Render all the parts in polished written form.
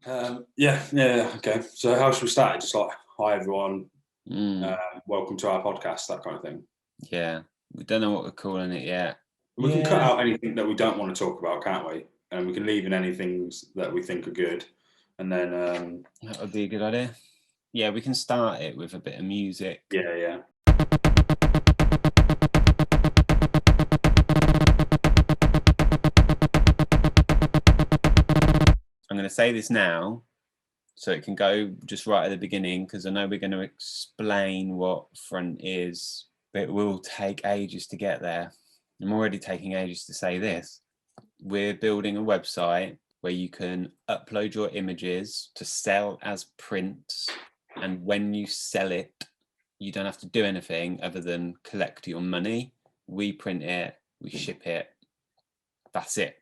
Yeah. Okay. So how should we start? Just like, hi everyone, Mm, welcome to our podcast, that kind of thing. yeah, we don't know what we're calling it yet. We can cut Yeah, out anything that we don't want to talk about, can't we? And we can leave in any things that we think are good. And then, that would be a good idea. Yeah, we can start it with a bit of music. yeah. I'm going to say this now so it can go just right at the beginning because I know we're going to explain what front is, but it will take ages to get there. I'm already taking ages to say this. We're building a website where you can upload your images to sell as prints, and when you sell it, you don't have to do anything other than collect your money. We print it, we ship it. That's it,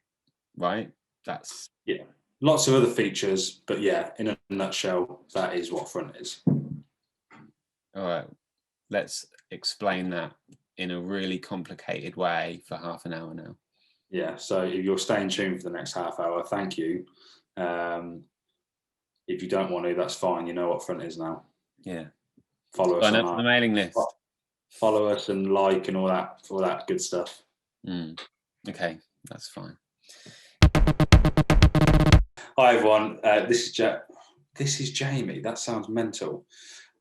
right? That's Yeah. Lots of other features, but yeah, in a nutshell, that is what front is. all right. Let's explain that in a really complicated way for half an hour now. Yeah. So if you're staying tuned for the next half hour, thank you. If you don't want to, that's fine. You know what front is now. Yeah. Follow us Sign on up for the mailing list. follow us and like and all that good stuff. Okay, that's fine. Hi everyone, this is Jamie. That sounds mental.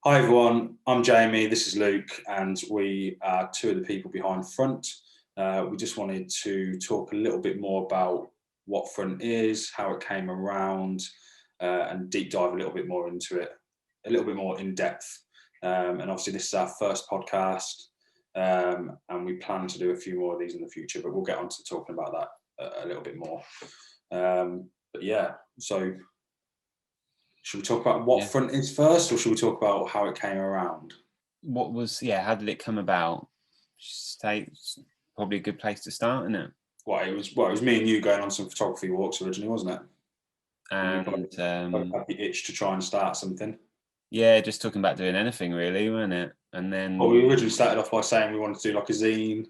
Hi everyone, I'm Jamie. This is Luke, and we are two of the people behind Front. We just wanted to talk a little bit more about what Front is, how it came around, and deep dive a little bit more into it, a little bit more in depth. And obviously, this is our first podcast, and we plan to do a few more of these in the future. But we'll get on to talking about that a little bit more. But yeah, so should we talk about what Front is first, or should we talk about how it came around? How did it come about? Probably a good place to start, isn't it? It was me and you going on some photography walks originally, wasn't it? And both had the itch to try and start something. Yeah, just talking about doing anything really, wasn't it? And then we originally started off by saying we wanted to do like a zine,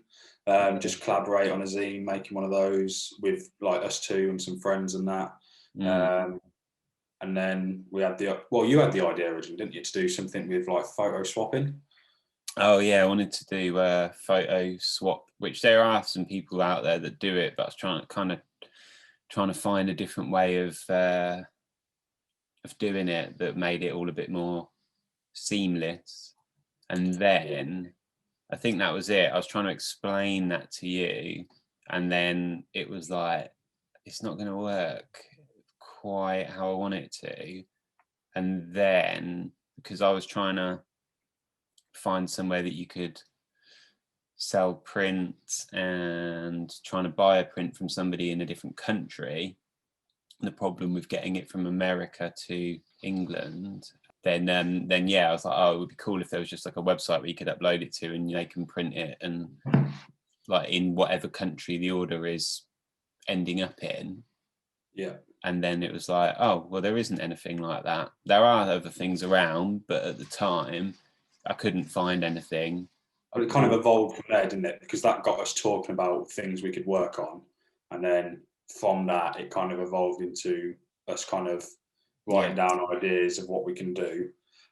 just collaborate on a zine, making one of those with like us two and some friends and that. And then we had you had the idea originally, didn't you, to do something with like photo swapping? Oh yeah, I wanted to do a photo swap, which there are some people out there that do it, but I was trying to find a different way of doing it that made it all a bit more seamless. And then I think that was it. I was trying to explain that to you, and then it was like, it's not going to work quite how I want it to. And then because I was trying to find somewhere that you could sell prints and trying to buy a print from somebody in a different country, the problem with getting it from America to England, then yeah, I was like, oh, it would be cool if there was just like a website where you could upload it to and they can print it, and like in whatever country the order is ending up in. Yeah. And then it was like, oh, well, there isn't anything like that. There are other things around, but at the time I couldn't find anything. But it kind of evolved from there, didn't it? Because that got us talking about things we could work on. And then from that, it kind of evolved into us kind of writing down ideas of what we can do.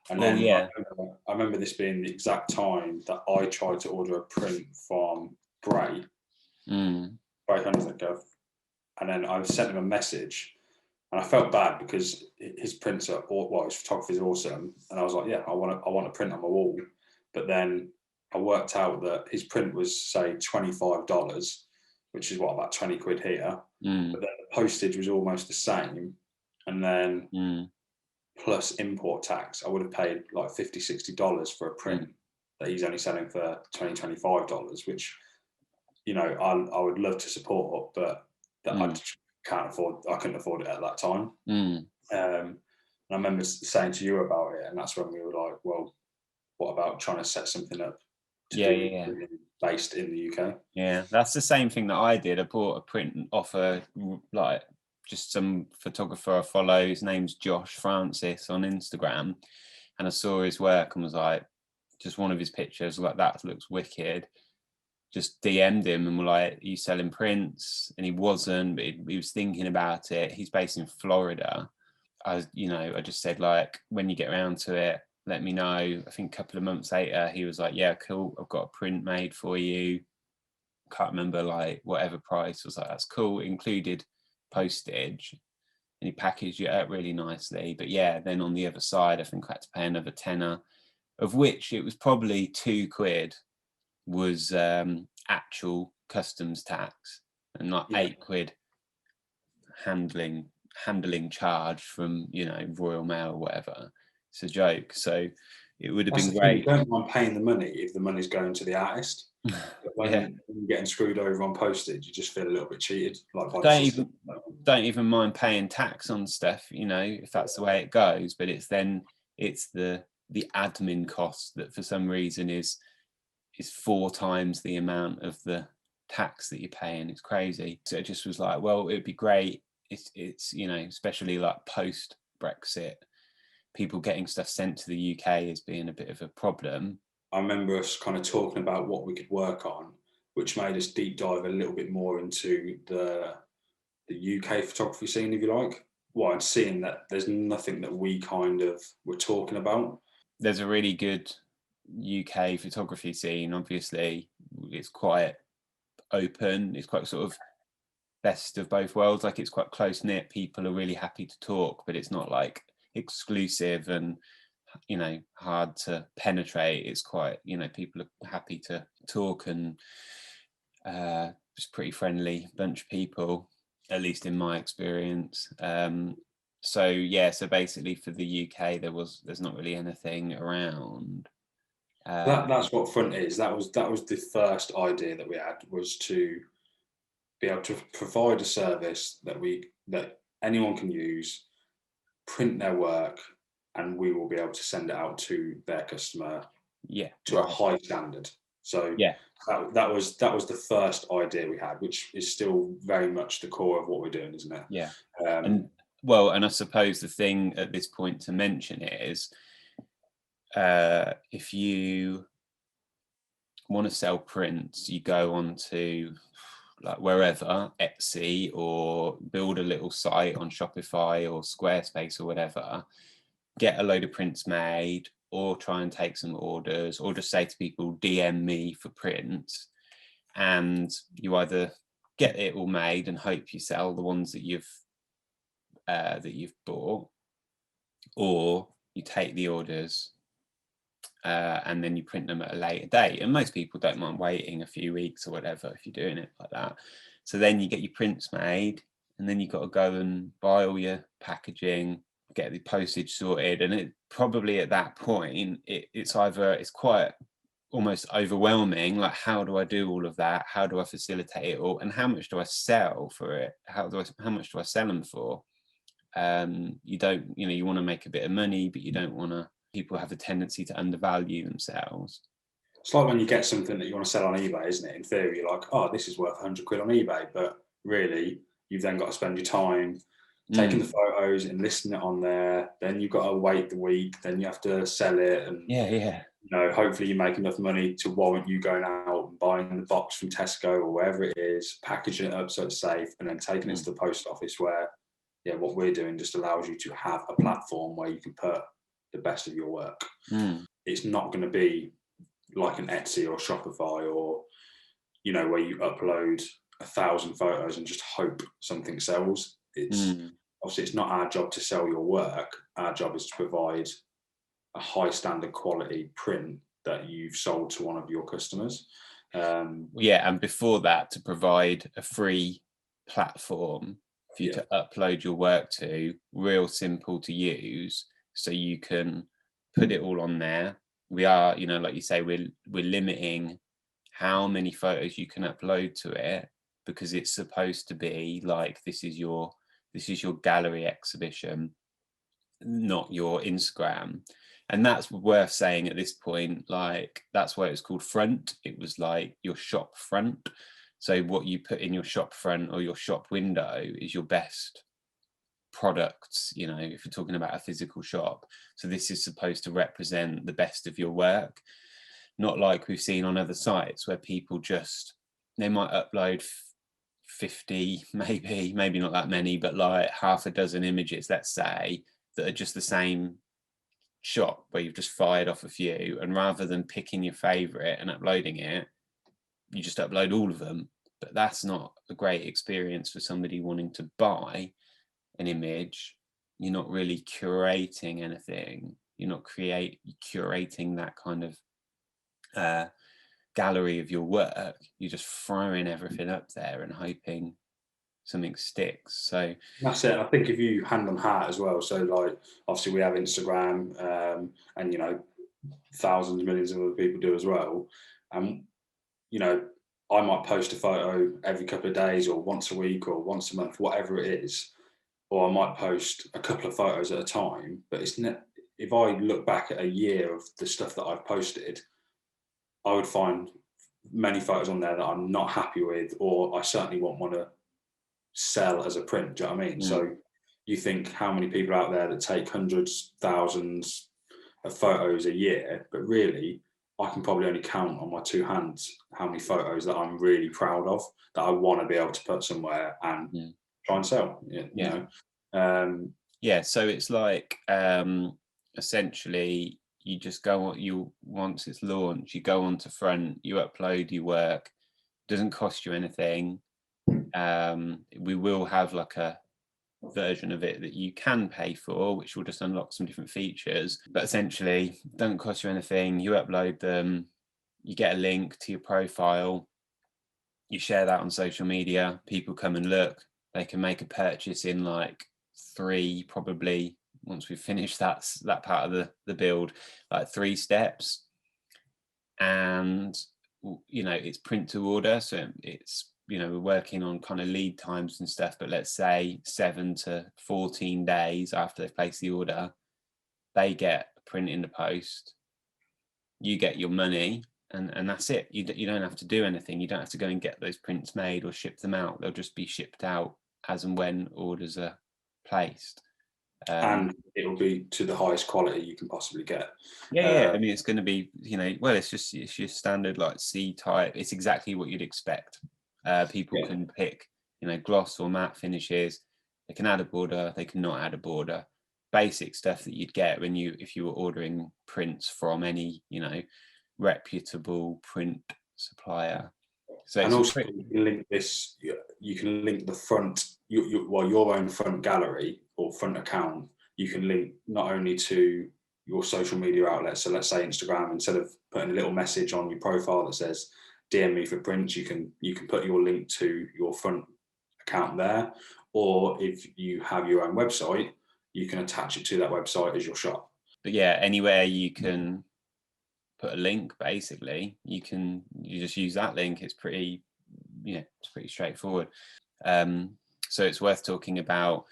And then I remember this being the exact time that I tried to order a print from Bray, Bray Huntington, and then I sent him a message, and I felt bad because his prints are, his photography is awesome, and I was like, yeah, I want a print on my wall, but then I worked out that his print was say $25, which is what, about 20 quid here, but then the postage was almost the same, and then plus import tax, I would have paid like $50-$60 for a print that he's only selling for $20-$25, which, you know, I would love to support, but that I couldn't afford it at that time. And I remember saying to you about it, and that's when we were like, well, what about trying to set something up based in the UK? Yeah, that's the same thing that I did. I bought a print off like just some photographer I follow. His name's Josh Francis on Instagram, and I saw his work and was like, just one of his pictures, like, that looks wicked. Just DM'd him and were like, are you selling prints? And he wasn't, but he was thinking about it. He's based in Florida. I just said, like, when you get around to it, let me know. I think a couple of months later, he was like, yeah, cool, I've got a print made for you. Can't remember, like, whatever price. I was like, that's cool. It included postage, and he packaged it up really nicely. But yeah, then on the other side, I think I had to pay another tenner, of which it was probably £2 was actual customs tax, and not £8 handling charge from, Royal Mail or whatever. It's a joke. So it would have That's been the thing, you great. don't mind paying the money if the money's going to the artist. But when Yeah, you're getting screwed over on postage, you just feel a little bit cheated, like by the don't system. even mind paying tax on stuff, if that's the way it goes. But it's the admin cost that for some reason is 4 times the amount of the tax that you're paying. It's crazy. So it just was like, well, it'd be great. It's especially like post Brexit, people getting stuff sent to the UK is being a bit of a problem. I remember us kind of talking about what we could work on, which made us deep dive a little bit more into the UK photography scene, if you like. Well, and seeing that there's nothing that we kind of were talking about. There's a really good UK photography scene. Obviously, it's quite open. It's quite sort of best of both worlds. Like, it's quite close knit. People are really happy to talk, but it's not like exclusive and hard to penetrate. It's quite, people are happy to talk, and just pretty friendly bunch of people, at least in my experience. So basically for the UK, there's not really anything around. That's what Front is. That was the first idea that we had, was to be able to provide a service that anyone can use, print their work, and we will be able to send it out to their customer to a high standard. So yeah, that was the first idea we had, which is still very much the core of what we're doing, isn't it? yeah. Um, and I suppose the thing at this point to mention is, if you want to sell prints, you go on to like wherever, Etsy, or build a little site on Shopify or Squarespace or whatever, get a load of prints made, or try and take some orders, or just say to people, DM me for prints, and you either get it all made and hope you sell the ones that you've bought, or you take the orders and then you print them at a later date. And most people don't mind waiting a few weeks or whatever if you're doing it like that. So then you get your prints made, and then you've got to go and buy all your packaging, get the postage sorted, and it probably at that point it's quite almost overwhelming. Like, how do I do all of that? How do I facilitate it all? And how much do I sell for it? How much do I sell them for? You don't, you want to make a bit of money, but you don't want to. People have a tendency to undervalue themselves. It's like when you get something that you want to sell on eBay, isn't it? In theory, you're like, oh, this is worth £100 on eBay, but really, you've then got to spend your time taking the photos and listing it on there. Then you've got to wait the week. Then you have to sell it, and yeah. Hopefully you make enough money to warrant you going out and buying the box from Tesco or wherever it is, packaging it up so it's safe, and then taking it to the post office, where, what we're doing just allows you to have a platform where you can put the best of your work. It's not going to be like an Etsy or Shopify, or where you upload 1,000 photos and just hope something sells. It's obviously, it's not our job to sell your work. Our job is to provide a high standard quality print that you've sold to one of your customers. And before that, to provide a free platform for you to upload your work to, real simple to use, so you can put it all on there. We are, like you say, we're limiting how many photos you can upload to it, because it's supposed to be like, this is your gallery exhibition, not your Instagram. And that's worth saying at this point. Like, that's why it's called Front. It was like your shop front. So what you put in your shop front or your shop window is your best products, if you're talking about a physical shop. So this is supposed to represent the best of your work, not like we've seen on other sites where people they might upload 50, maybe not that many, but like half a dozen images, let's say, that are just the same shot where you've just fired off a few, and rather than picking your favorite and uploading it, you just upload all of them. But that's not a great experience for somebody wanting to buy an image. You're not really curating anything. You're not curating that kind of gallery of your work. You're just throwing everything up there and hoping something sticks. So that's it. I think if you hand on heart as well, so like obviously we have Instagram, and you know, thousands, millions of other people do as well. And you know, I might post a photo every couple of days or once a week or once a month, whatever it is, or I might post a couple of photos at a time. But if I look back at a year of the stuff that I've posted, I would find many photos on there that I'm not happy with, or I certainly won't want to sell as a print. Do you know what I mean? So you think how many people out there that take hundreds, thousands of photos a year, but really I can probably only count on my two hands how many photos that I'm really proud of, that I want to be able to put somewhere and try and sell. You know? So it's like essentially you just go on, once it's launched, you go onto Front, you upload your work. It doesn't cost you anything. We will have like a version of it that you can pay for, which will just unlock some different features, but essentially don't cost you anything. You upload them, you get a link to your profile, you share that on social media, people come and look, they can make a purchase in like 3, probably once we've finished that part of the build, like 3 steps. And you know, it's print to order, so it's, you know, we're working on kind of lead times and stuff, but let's say 7 to 14 days after they've placed the order, they get a print in the post, you get your money, and that's it. You don't have to do anything. You don't have to go and get those prints made or ship them out. They'll just be shipped out as and when orders are placed. And it'll be to the highest quality you can possibly get. I mean, it's going to be, you know, well, it's your standard like C type. It's exactly what you'd expect. People can pick, you know, gloss or matte finishes. They can add a border, they can not add a border. Basic stuff that you'd get if you were ordering prints from any, you know, reputable print supplier. So and also you can link this. You can link the front, your own front gallery or front account. You can link not only to your social media outlets. So let's say Instagram, instead of putting a little message on your profile that says DM me for prints, you can put your link to your front account there. Or if you have your own website, you can attach it to that website as your shop. But yeah, anywhere you can put a link, basically, you just use that link. It's pretty, you know, it's pretty straightforward. So it's worth talking about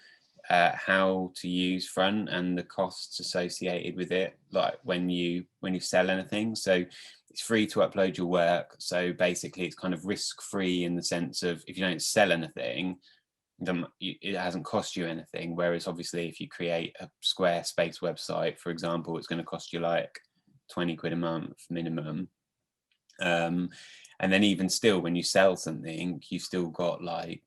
how to use Front and the costs associated with it, like when you sell anything. So it's free to upload your work. So basically it's kind of risk-free in the sense of, if you don't sell anything, then it hasn't cost you anything. Whereas obviously if you create a Squarespace website, for example, it's going to cost you like 20 quid a month minimum. And then even still, when you sell something, you've still got like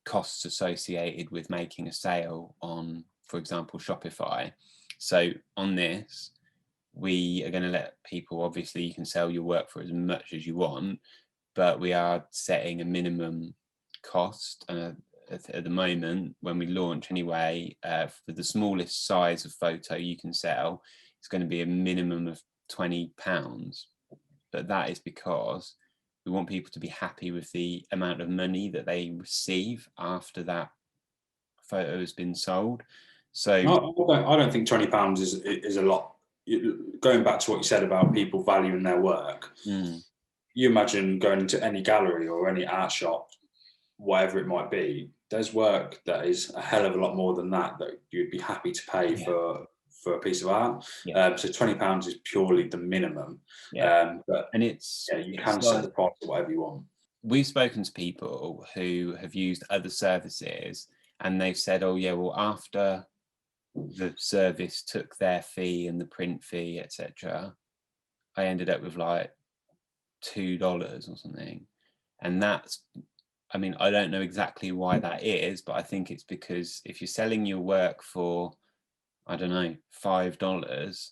costs associated with making a sale on, for example, Shopify. So on this, we are going to let people, obviously you can sell your work for as much as you want, but we are setting a minimum cost at the moment, when we launch anyway, for the smallest size of photo you can sell, it's going to be a minimum of £20. But that is because we want people to be happy with the amount of money that they receive after that photo has been sold. So I don't think £20 is a lot. Going back to what you said about people valuing their work, you imagine going into any gallery or any art shop, whatever it might be, there's work that is a hell of a lot more than that you'd be happy to pay for a piece of art. So £20 is purely the minimum. But and you can set the price to whatever you want. We've spoken to people who have used other services and they've said, oh yeah, well, after the service took their fee and the print fee, etc., I ended up with like $2 or something. And that's I mean, I don't know exactly why that is, but I think it's because if you're selling your work for, I don't know, $5,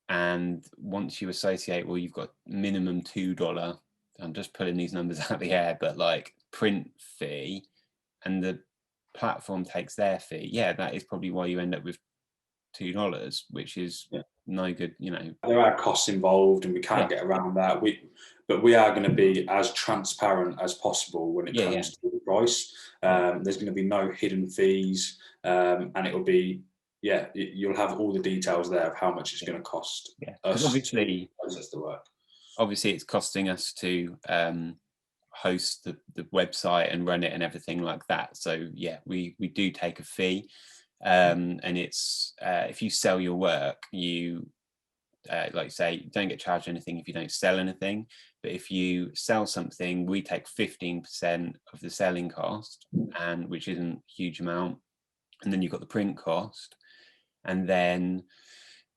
and once you associate, well, you've got minimum $2, I'm just pulling these numbers out of the air, but like print fee, and the platform takes their fee, yeah, that is probably why you end up with $2, which is no good, you know. There are costs involved and we can't get around that. But we are going to be as transparent as possible when it comes to the price. There's going to be no hidden fees, and it will be, you'll have all the details there of how much it's going to cost. Because obviously, process the work. Obviously, it's costing us to host the website and run it and everything like that. So yeah, we do take a fee, and it's if you sell your work, you like you say, you don't get charged anything if you don't sell anything. But if you sell something, we take 15% of the selling cost, and which isn't a huge amount. And then you've got the print cost, and then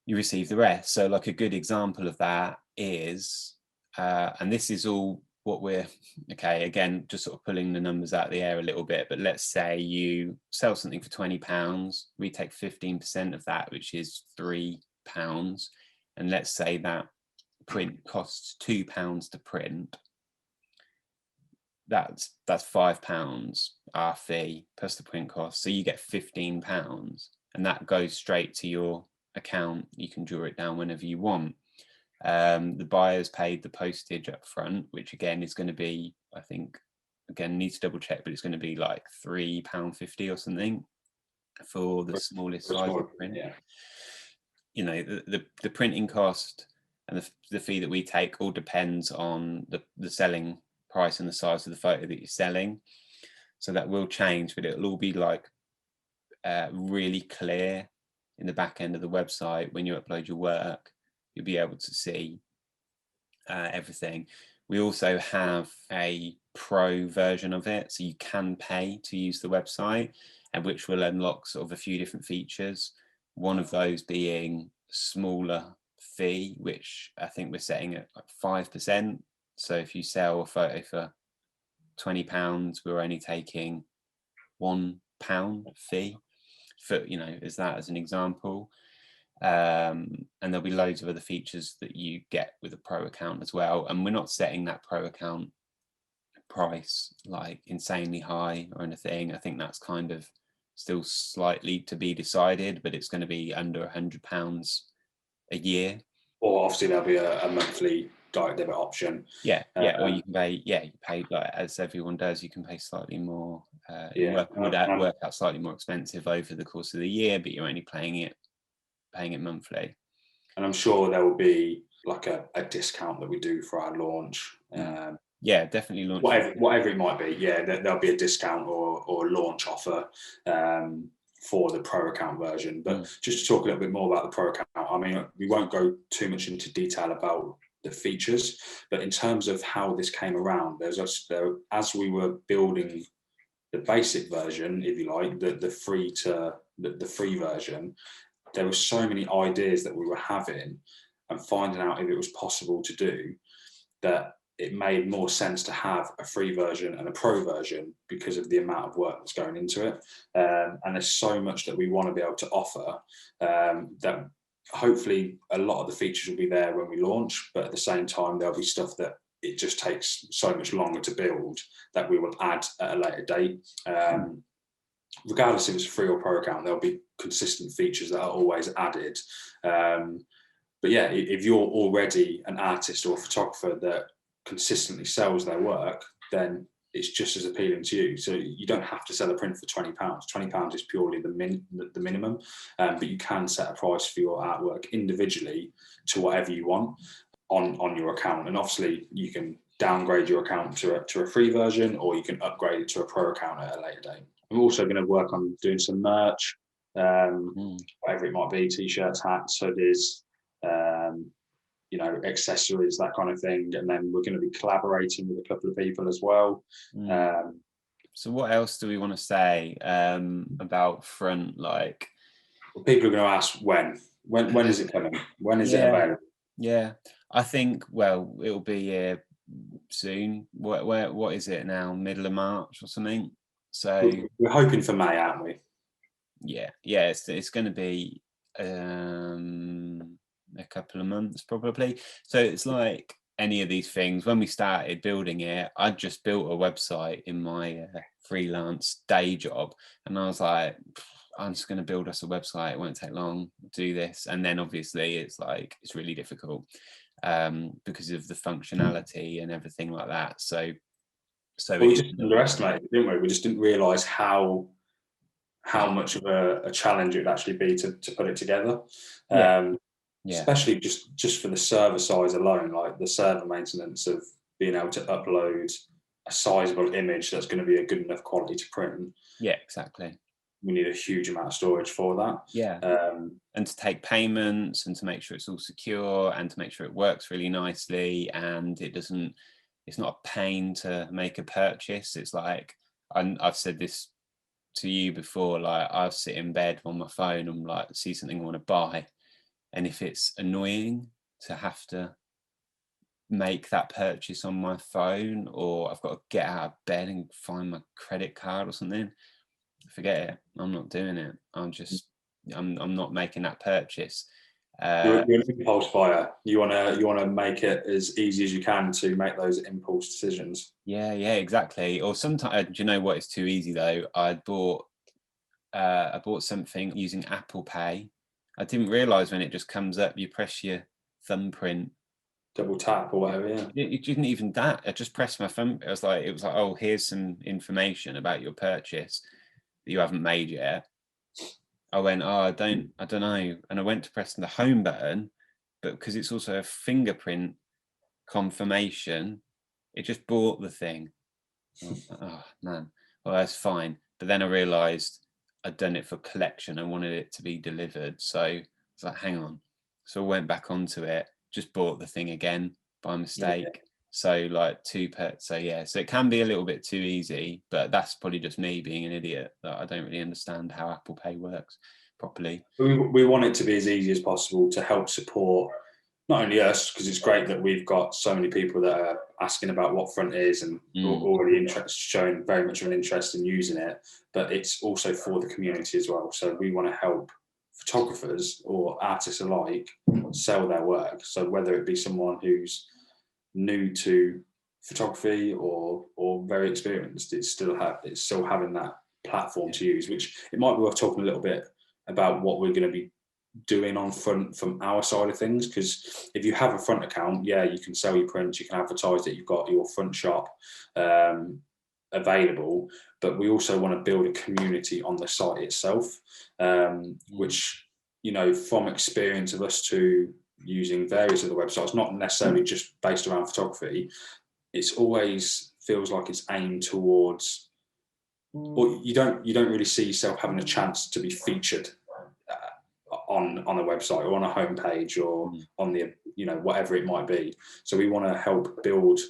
you receive the rest. So like a good example of that is, and this is all what we're, okay, again, just sort of pulling the numbers out of the air a little bit, but let's say you sell something for £20, we take 15% of that, which is £3. And let's say that print costs £2 to print. That's £5 our fee plus the print cost. So you get £15, and that goes straight to your account. You can draw it down whenever you want. The buyer's paid the postage up front, which again is going to be, I think, again, need to double check, but it's going to be like £3.50 or something for the smallest size of print. You know, the printing cost and the fee that we take all depends on the selling price and the size of the photo that you're selling. So that will change, but it'll all be like really clear in the back end of the website. When you upload your work, you'll be able to see everything. We also have a pro version of it, so you can pay to use the website, and which will unlock sort of a few different features. One of those being smaller fee, which I think we're setting at like 5%. So if you sell a photo for £20, we're only taking £1 fee for, you know, as an example. And there'll be loads of other features that you get with a pro account as well. And we're not setting that pro account price like insanely high or anything. I think that's kind of still slightly to be decided, but it's going to be under £100 a year. Or obviously there'll be a monthly direct debit option. Or you can pay. You pay, like as everyone does. You can pay slightly more. It would work out slightly more expensive over the course of the year, but you're only paying it monthly. And I'm sure there will be like a discount that we do for our launch. Definitely launch. Whatever it might be. Yeah, there'll be a discount or a launch offer for the pro account version. But just to talk a little bit more about the pro account, I mean, we won't go too much into detail about the features, but in terms of how this came around, as we were building the basic version, if you like, the free version, there were so many ideas that we were having and finding out if it was possible to do, that it made more sense to have a free version and a pro version because of the amount of work that's going into it. And there's so much that we want to be able to offer that hopefully a lot of the features will be there when we launch, but at the same time, there'll be stuff that it just takes so much longer to build that we will add at a later date. Regardless if it's a free or pro account, there'll be consistent features that are always added. But yeah, if you're already an artist or a photographer that consistently sells their work, then it's just as appealing to you. So you don't have to sell a print for £20. £20 is purely the minimum, but you can set a price for your artwork individually to whatever you want on your account. And obviously you can downgrade your account to a free version, or you can upgrade it to a pro account at a later date. I'm also going to work on doing some merch, whatever it might be, t-shirts, hats, hoodies, accessories, that kind of thing. And then we're going to be collaborating with a couple of people as well. So what else do we want to say about Front? Like, well, people are going to ask when is it coming? When is it available? Yeah, I think, well, it'll be soon. What is it now? Middle of March or something? So We're hoping for May, aren't we? yeah, it's going to be a couple of months probably. So it's like any of these things. When we started building it, I just built a website in my freelance day job, and I was like, I'm just going to build us a website. It won't take long. Do this, and then obviously it's like it's really difficult because of the functionality and everything like that. So We just underestimated it, didn't we? We just didn't realise how much of a challenge it would actually be to put it together. Yeah. Especially just for the server size alone, like the server maintenance of being able to upload a sizable image that's going to be a good enough quality to print. Yeah, exactly. We need a huge amount of storage for that. Yeah. And to take payments and to make sure it's all secure and to make sure it works really nicely and it's not a pain to make a purchase. It's like, I've said this to you before, like I'll sit in bed on my phone and like see something I want to buy. And if it's annoying to have to make that purchase on my phone, or I've got to get out of bed and find my credit card or something, forget it. I'm not doing it. I'm not making that purchase. You're an impulse buyer. You want to make it as easy as you can to make those impulse decisions. Yeah, exactly. Or sometimes, do you know what is too easy though? I bought something using Apple Pay. I didn't realize when it just comes up, you press your thumbprint, double tap or whatever. Yeah, it didn't even that. I just pressed my thumb. It was like, oh, here's some information about your purchase that you haven't made yet. I went, oh, I don't know, and I went to press the home button, but because it's also a fingerprint confirmation, it just bought the thing. Oh man, well that's fine. But then I realised I'd done it for collection. I wanted it to be delivered, so I was like, hang on. So I went back onto it, just bought the thing again by mistake. Yeah. So like so it can be a little bit too easy, but that's probably just me being an idiot that I don't really understand how Apple Pay works properly. We want it to be as easy as possible to help support not only us, because it's great that we've got so many people that are asking about what Front is and already showing very much of an interest in using it, but it's also for the community as well. So we want to help photographers or artists alike sell their work. So whether it be someone who's new to photography or very experienced, it's still having that platform to use, which it might be worth talking a little bit about what we're going to be doing on Front from our side of things, because if you have a Front account, yeah, you can sell your prints, you can advertise that you've got your Front shop available, but we also want to build a community on the site itself, which, you know, from experience of us two using various other websites, not necessarily just based around photography, it's always feels like it's aimed towards, or you don't really see yourself having a chance to be featured on a website or on a homepage or on the, you know, whatever it might be. So we want to help build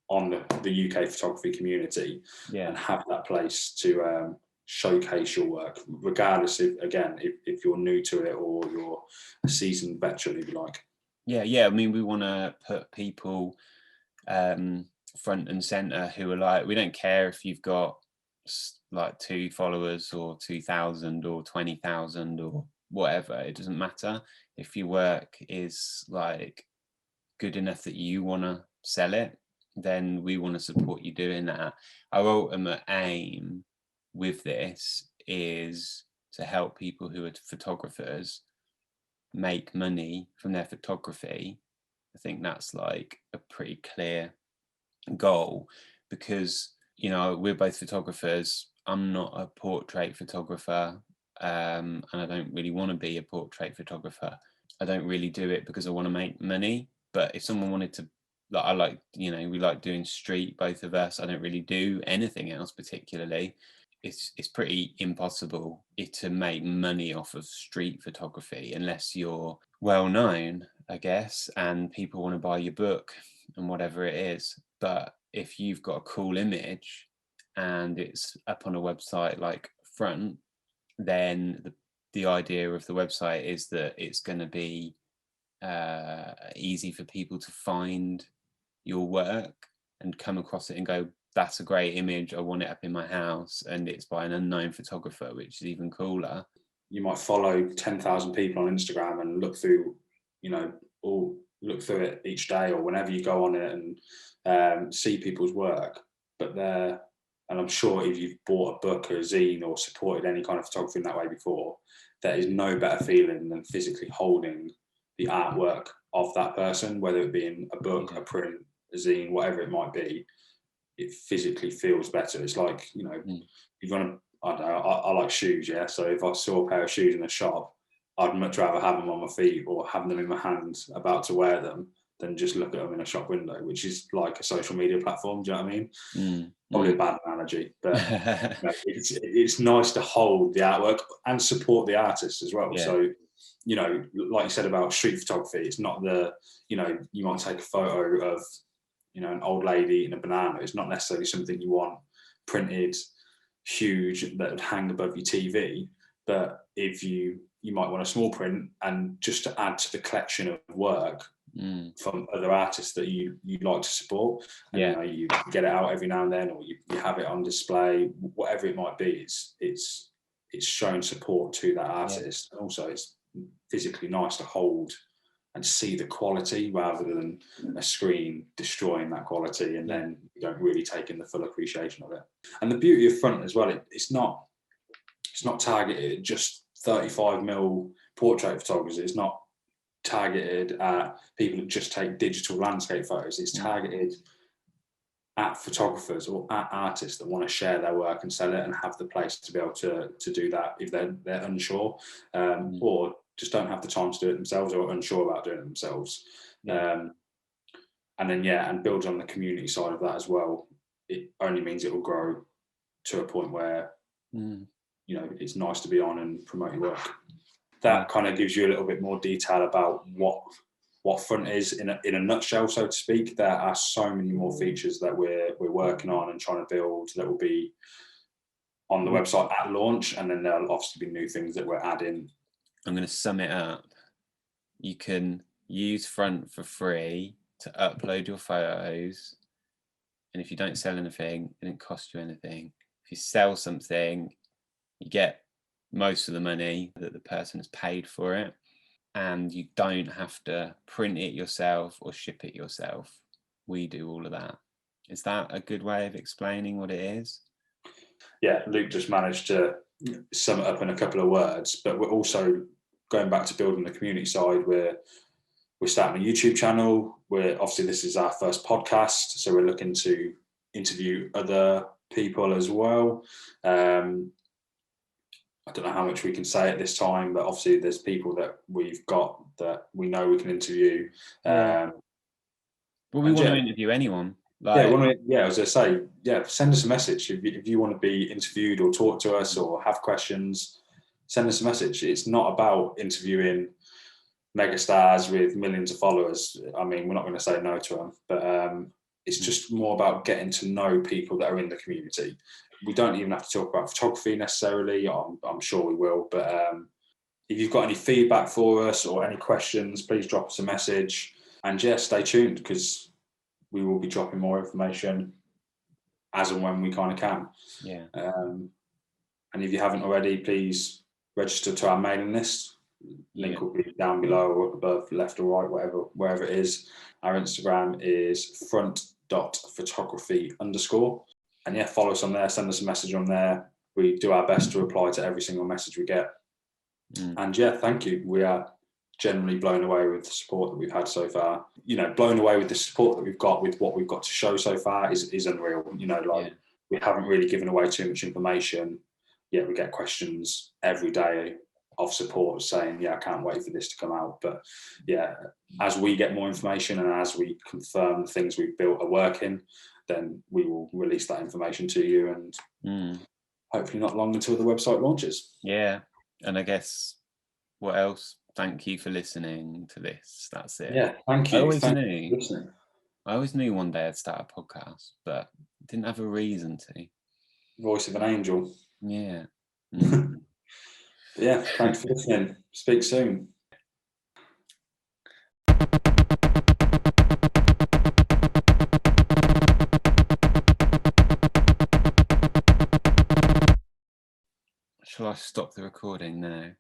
on the UK photography community and have that place to showcase your work, regardless if you're new to it or you're a seasoned veteran, if you like. I mean, we want to put people front and center who are like, we don't care if you've got like 2 followers or 2,000 or 20,000 or whatever, it doesn't matter. If your work is like good enough that you want to sell it, then we want to support you doing that. Our ultimate aim with this is to help people who are photographers make money from their photography. I think that's like a pretty clear goal, because, you know, we're both photographers. I'm not a portrait photographer, and I don't really want to be a portrait photographer. I don't really do it because I want to make money. But if someone wanted to, like, I like, you know, we like doing street, both of us. I don't really do anything else particularly. It's pretty impossible to make money off of street photography unless you're well known, I guess, and people want to buy your book and whatever it is. But if you've got a cool image and it's up on a website like Front, then the idea of the website is that it's going to be easy for people to find your work and come across it and go, that's a great image, I want it up in my house, and it's by an unknown photographer, which is even cooler. You might follow 10,000 people on Instagram and look through, look through it each day or whenever you go on it and see people's work. But and I'm sure if you've bought a book or a zine or supported any kind of photography in that way before, there is no better feeling than physically holding the artwork of that person, whether it be in a book, a print, a zine, whatever it might be. It physically feels better. It's like, you're gonna, I don't know, I like shoes, yeah. So if I saw a pair of shoes in a shop, I'd much rather have them on my feet or have them in my hands about to wear them than just look at them in a shop window, which is like a social media platform. Do you know what I mean? Probably a bad analogy, but it's nice to hold the artwork and support the artist as well. Yeah. So, like you said about street photography, it's not you might take a photo of, an old lady eating a banana. It's not necessarily something you want printed huge that would hang above your TV, but if you might want a small print, and just to add to the collection of work from other artists that you like to support, and you get it out every now and then, or you have it on display, whatever it might be. It's showing support to that artist, and also it's physically nice to hold and see the quality rather than a screen destroying that quality, and then you don't really take in the full appreciation of it. And the beauty of Front as well, it's not targeted just 35mm portrait photographers. It's not targeted at people that just take digital landscape photos. It's targeted at photographers or at artists that want to share their work and sell it and have the place to be able to do that if they're unsure, or just don't have the time to do it themselves or unsure about doing it themselves. And then, and builds on the community side of that as well. It only means it will grow to a point where, it's nice to be on and promote your work. That kind of gives you a little bit more detail about what Front is in a nutshell, so to speak. There are so many more features that we're working on and trying to build that will be on the website at launch, and then there'll obviously be new things that we're adding. I'm going to sum it up. You can use Front for free to upload your photos, and if you don't sell anything, it doesn't cost you anything. If you sell something, you get most of the money that the person has paid for it, and you don't have to print it yourself or ship it yourself. We do all of that. Is that a good way of explaining what it is? Yeah, Luke just managed to sum it up in a couple of words, but we're also going back to building the community side. We're starting a YouTube channel. Obviously this is our first podcast, so we're looking to interview other people as well. I don't know how much we can say at this time, but obviously there's people that we've got that we know we can interview. Well, we want to interview anyone. I was going to say, send us a message. If you want to be interviewed or talk to us or have questions, send us a message. It's not about interviewing megastars with millions of followers. I mean, we're not going to say no to them, but it's just more about getting to know people that are in the community. We don't even have to talk about photography necessarily. I'm sure we will, but if you've got any feedback for us or any questions, please drop us a message. And stay tuned, because we will be dropping more information as and when we kind of can. And if you haven't already, please register to our mailing list. Link will be down below or above, left or right, wherever it is. Our Instagram is front.photography_. And follow us on there, send us a message on there. We do our best to reply to every single message we get. And thank you. We are generally blown away with the support that we've had so far. Blown away with the support that we've got with what we've got to show so far is unreal. We haven't really given away too much information, yet we get questions every day of support saying, I can't wait for this to come out. But as we get more information and as we confirm the things we've built are working, then we will release that information to you, and hopefully not long until the website launches. And I guess what else? Thank you for listening to this. That's it. Thank you. I always knew one day I'd start a podcast, but didn't have a reason to. Voice of an angel. Thanks for listening. Speak soon. Shall I stop the recording now?